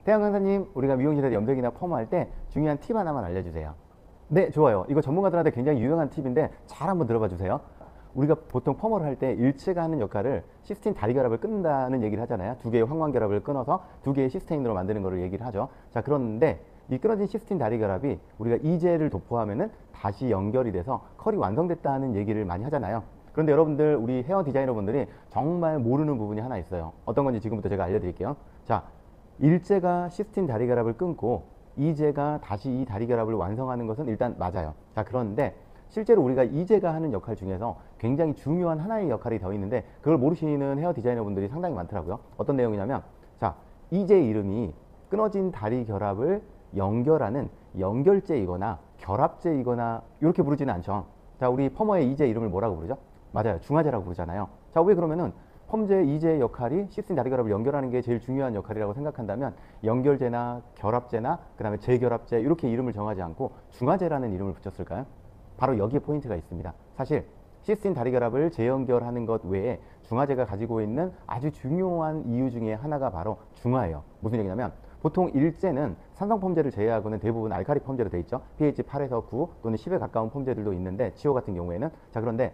태양 강사님, 우리가 미용실에서 염색이나 펌을 할 때 중요한 팁 하나만 알려주세요. 네, 좋아요. 이거 전문가들한테 굉장히 유용한 팁인데 잘 한번 들어봐 주세요. 우리가 보통 펌을 할 때 일체가 하는 역할을 시스틴 다리 결합을 끊는다는 얘기를 하잖아요. 두 개의 황관 결합을 끊어서 두 개의 시스테인으로 만드는 거를 얘기를 하죠. 자, 그런데 이 끊어진 시스틴 다리 결합이 우리가 이제를 도포하면은 다시 연결이 돼서 컬이 완성됐다는 얘기를 많이 하잖아요. 그런데 여러분들, 우리 헤어 디자이너 분들이 정말 모르는 부분이 하나 있어요. 어떤 건지 지금부터 제가 알려드릴게요. 자, 일제가 시스틴 다리 결합을 끊고 이제가 다시 이 다리 결합을 완성하는 것은 일단 맞아요. 자, 그런데 실제로 우리가 이제가 하는 역할 중에서 굉장히 중요한 하나의 역할이 더 있는데 그걸 모르시는 헤어 디자이너 분들이 상당히 많더라고요. 어떤 내용이냐면, 자, 이제 이름이 끊어진 다리 결합을 연결하는 연결제이거나 결합제이거나 이렇게 부르지는 않죠. 자, 우리 펌어의 이제 이름을 뭐라고 부르죠? 맞아요, 중화제라고 부르잖아요. 자, 왜 그러면은 펌제 이제의 역할이 시스틴 다리 결합을 연결하는 게 제일 중요한 역할이라고 생각한다면 연결제나 결합제나 그 다음에 재결합제 이렇게 이름을 정하지 않고 중화제라는 이름을 붙였을까요? 바로 여기에 포인트가 있습니다. 사실 시스틴 다리 결합을 재연결하는 것 외에 중화제가 가지고 있는 아주 중요한 이유 중에 하나가 바로 중화예요. 무슨 얘기냐면, 보통 일제는 산성 펌제를 제외하고는 대부분 알카리 펌제로 되어 있죠. pH 8에서 9 또는 10에 가까운 펌제들도 있는데, 치오 같은 경우에는. 자, 그런데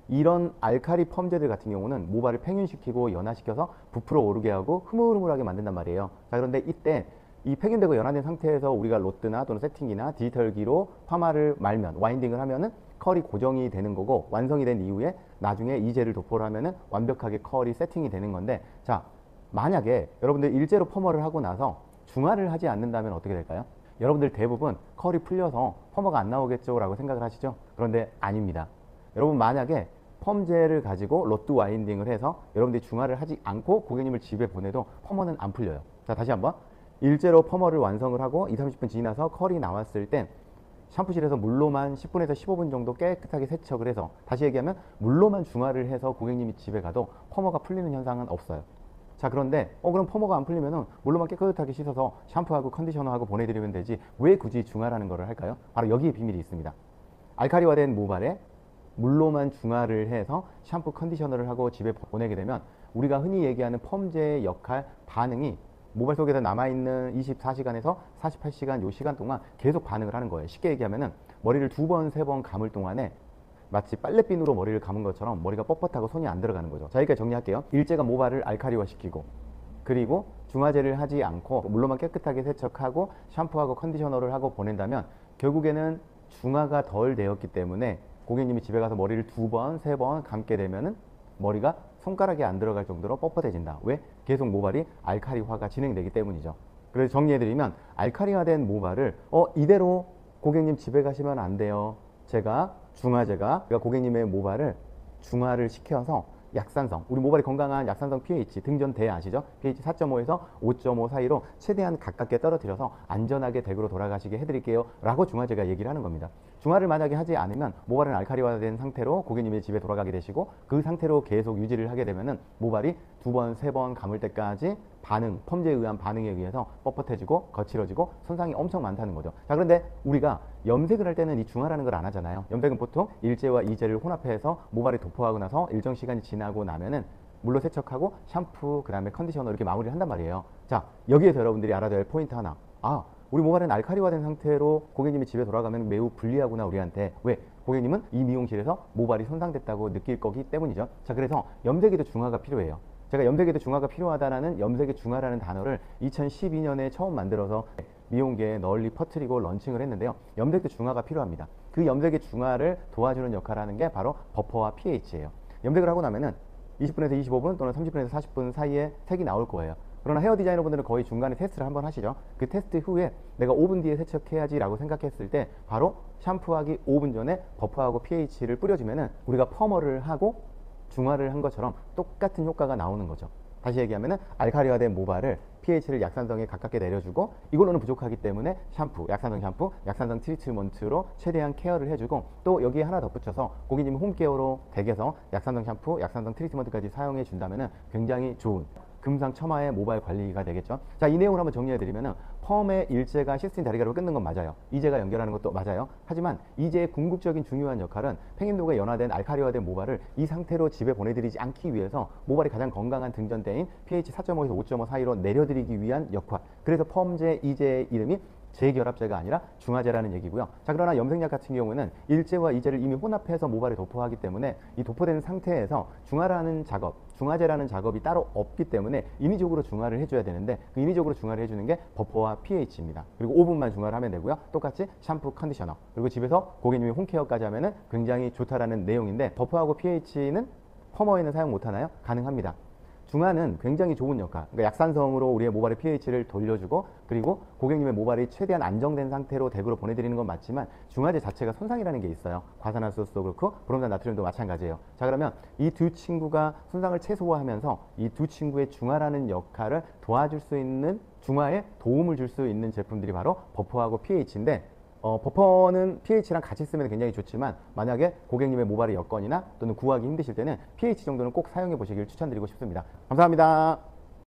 이런 알카리 펌제들 같은 경우는 모발을 팽윤시키고 연화시켜서 부풀어 오르게 하고 흐물흐물하게 만든단 말이에요. 자, 그런데 이때 이 팽윤되고 연화된 상태에서 우리가 로드나 또는 세팅기나 디지털기로 파마를 말면, 와인딩을 하면은 컬이 고정이 되는 거고, 완성이 된 이후에 나중에 이제를 도포를 하면은 완벽하게 컬이 세팅이 되는 건데, 자, 만약에 여러분들 일제로 펌어를 하고 나서 중화를 하지 않는다면 어떻게 될까요? 여러분들 대부분 컬이 풀려서 펌어가 안 나오겠죠 라고 생각을 하시죠? 그런데 아닙니다. 여러분, 만약에 펌제를 가지고 로드 와인딩을 해서 여러분들이 중화를 하지 않고 고객님을 집에 보내도 펌어는 안 풀려요. 자, 다시 한번. 일제로 펌어를 완성을 하고 20-30분 지나서 컬이 나왔을 땐 샴푸실에서 물로만 10분에서 15분 정도 깨끗하게 세척을 해서, 다시 얘기하면 물로만 중화를 해서 고객님이 집에 가도 펌어가 풀리는 현상은 없어요. 자, 그런데 그럼 펌어가 안 풀리면은 물로만 깨끗하게 씻어서 샴푸하고 컨디셔너하고 보내드리면 되지 왜 굳이 중화라는 거를 할까요? 바로 여기에 비밀이 있습니다. 알카리화된 모발에 물로만 중화를 해서 샴푸 컨디셔너를 하고 집에 보내게 되면 우리가 흔히 얘기하는 펌제의 역할, 반응이 모발 속에서 남아있는 24시간에서 48시간 요 시간 동안 계속 반응을 하는 거예요. 쉽게 얘기하면은 머리를 2번, 3번 감을 동안에 마치 빨래비누로 머리를 감은 것처럼 머리가 뻣뻣하고 손이 안 들어가는 거죠. 자, 여기까지 정리할게요. 일제가 모발을 알카리화 시키고, 그리고 중화제를 하지 않고 물로만 깨끗하게 세척하고 샴푸하고 컨디셔너를 하고 보낸다면 결국에는 중화가 덜 되었기 때문에 고객님이 집에 가서 머리를 2번, 3번 감게 되면은 머리가 손가락에 안 들어갈 정도로 뻣뻣해진다. 왜? 계속 모발이 알카리화가 진행되기 때문이죠. 그래서 정리해드리면, 알카리화된 모발을 이대로 고객님 집에 가시면 안 돼요. 제가 중화제가 고객님의 모발을 중화를 시켜서 약산성, 우리 모발이 건강한 약산성 pH, 등전대 아시죠? pH 4.5에서 5.5 사이로 최대한 가깝게 떨어뜨려서 안전하게 댁으로 돌아가시게 해드릴게요 라고 중화제가 얘기를 하는 겁니다. 중화를 만약에 하지 않으면 모발은 알카리화된 상태로 고객님이 집에 돌아가게 되시고, 그 상태로 계속 유지를 하게 되면은 모발이 2번, 3번 감을 때까지 반응, 펌제에 의한 반응에 의해서 뻣뻣해지고 거칠어지고 손상이 엄청 많다는 거죠. 자, 그런데 우리가 염색을 할 때는 이 중화라는 걸 안 하잖아요. 염색은 보통 일제와 이제를 혼합해서 모발이 도포하고 나서 일정 시간이 지나고 나면은 물로 세척하고 샴푸, 그 다음에 컨디셔너 이렇게 마무리를 한단 말이에요. 자, 여기에서 여러분들이 알아둬야 할 포인트 하나. 우리 모발은 알카리화된 상태로 고객님이 집에 돌아가면 매우 불리하구나, 우리한테. 왜? 고객님은 이 미용실에서 모발이 손상됐다고 느낄 거기 때문이죠. 자, 그래서 염색에도 중화가 필요해요. 제가 염색에도 중화가 필요하다는 염색의 중화라는 단어를 2012년에 처음 만들어서 미용계에 널리 퍼뜨리고 런칭을 했는데요. 염색도 중화가 필요합니다. 그 염색의 중화를 도와주는 역할을 하는 게 바로 버퍼와 pH예요. 염색을 하고 나면은 20분에서 25분 또는 30분에서 40분 사이에 색이 나올 거예요. 그러나 헤어 디자이너 분들은 거의 중간에 테스트를 한번 하시죠. 그 테스트 후에 내가 5분 뒤에 세척해야지 라고 생각했을 때 바로 샴푸하기 5분 전에 버퍼하고 pH를 뿌려주면은 우리가 펌어를 하고 중화를 한 것처럼 똑같은 효과가 나오는 거죠. 다시 얘기하면은 알카리화된 모발을 pH를 약산성에 가깝게 내려주고, 이걸로는 부족하기 때문에 샴푸, 약산성 트리트먼트로 최대한 케어를 해주고, 또 여기에 하나 덧붙여서 고객님이 홈케어로 댁에서 약산성 샴푸, 약산성 트리트먼트까지 사용해 준다면은 굉장히 좋은, 금상첨화의 모바일 관리가 되겠죠. 자, 이 내용을 한번 정리해드리면은 펌의 일제가 시스틴 다리가로 끊는 건 맞아요. 이제가 연결하는 것도 맞아요. 하지만 이제의 궁극적인 중요한 역할은 팽인도가 연화된 알카리화된 모발을 이 상태로 집에 보내드리지 않기 위해서 모발이 가장 건강한 등전대인 pH 4.5에서 5.5 사이로 내려드리기 위한 역할. 그래서 펌제 이제의 이름이 재결합제가 아니라 중화제라는 얘기고요. 자, 그러나 염색약 같은 경우는 일제와 이제를 이미 혼합해서 모발에 도포하기 때문에 이 도포된 상태에서 중화라는 작업, 중화제라는 작업이 따로 없기 때문에 인위적으로 중화를 해줘야 되는데 그 인위적으로 중화를 해주는 게 버퍼와 pH입니다. 그리고 5분만 중화를 하면 되고요. 똑같이 샴푸, 컨디셔너, 그리고 집에서 고객님이 홈케어까지 하면은 굉장히 좋다라는 내용인데 버퍼하고 pH는 펌어에는 사용 못하나요? 가능합니다. 중화는 굉장히 좋은 역할, 그러니까 약산성으로 우리의 모발의 pH를 돌려주고 그리고 고객님의 모발이 최대한 안정된 상태로 댁으로 보내드리는 건 맞지만 중화제 자체가 손상이라는 게 있어요. 과산화수소도 그렇고 브롬산 나트륨도 마찬가지예요. 자, 그러면 이 두 친구가 손상을 최소화하면서 이 두 친구의 중화라는 역할을 도와줄 수 있는, 중화에 도움을 줄 수 있는 제품들이 바로 버퍼하고 pH인데 버퍼는 pH랑 같이 쓰면 굉장히 좋지만 만약에 고객님의 모발의 여건이나 또는 구하기 힘드실 때는 pH 정도는 꼭 사용해 보시길 추천드리고 싶습니다. 감사합니다.